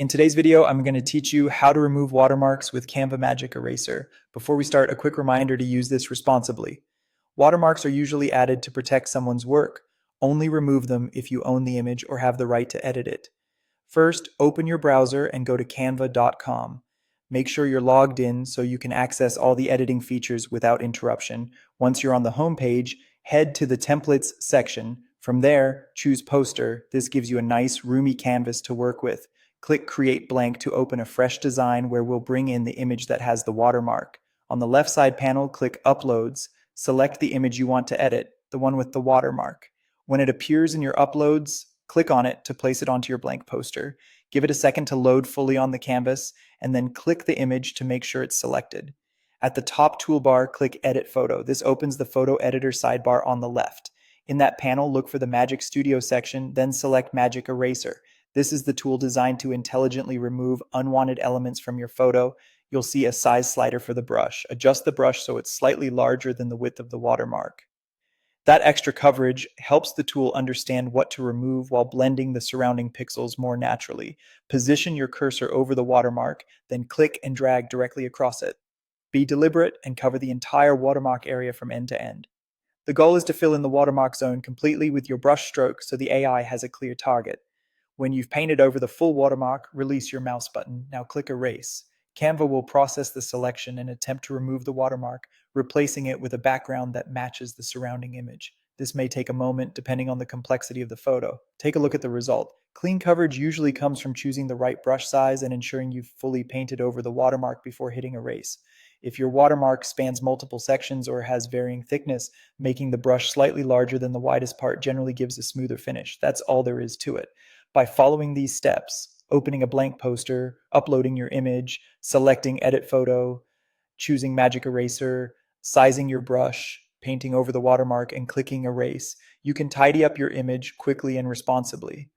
In today's video, I'm going to teach you how to remove watermarks with Canva Magic Eraser. Before we start, a quick reminder to use this responsibly. Watermarks are usually added to protect someone's work. Only remove them if you own the image or have the right to edit it. First, open your browser and go to canva.com. Make sure you're logged in so you can access all the editing features without interruption. Once you're on the home page, head to the Templates section. From there, choose Poster. This gives you a nice, roomy canvas to work with. Click Create Blank to open a fresh design where we'll bring in the image that has the watermark. On the left side panel, click Uploads. Select the image you want to edit, the one with the watermark. When it appears in your uploads, click on it to place it onto your blank poster. Give it a second to load fully on the canvas, and then click the image to make sure it's selected. At the top toolbar, click Edit Photo. This opens the photo editor sidebar on the left. In that panel, look for the Magic Studio section, then select Magic Eraser. This is the tool designed to intelligently remove unwanted elements from your photo. You'll see a size slider for the brush. Adjust the brush so it's slightly larger than the width of the watermark. That extra coverage helps the tool understand what to remove while blending the surrounding pixels more naturally. Position your cursor over the watermark, then click and drag directly across it. Be deliberate and cover the entire watermark area from end to end. The goal is to fill in the watermark zone completely with your brush stroke so the AI has a clear target. When you've painted over the full watermark, release your mouse button. Now click Erase. Canva will process the selection and attempt to remove the watermark, replacing it with a background that matches the surrounding image. This may take a moment depending on the complexity of the photo. Take a look at the result. Clean coverage usually comes from choosing the right brush size and ensuring you've fully painted over the watermark before hitting Erase. If your watermark spans multiple sections or has varying thickness, making the brush slightly larger than the widest part generally gives a smoother finish. That's all there is to it. By following these steps, opening a blank poster, uploading your image, selecting Edit Photo, choosing Magic Eraser, sizing your brush, painting over the watermark, and clicking Erase, you can tidy up your image quickly and responsibly.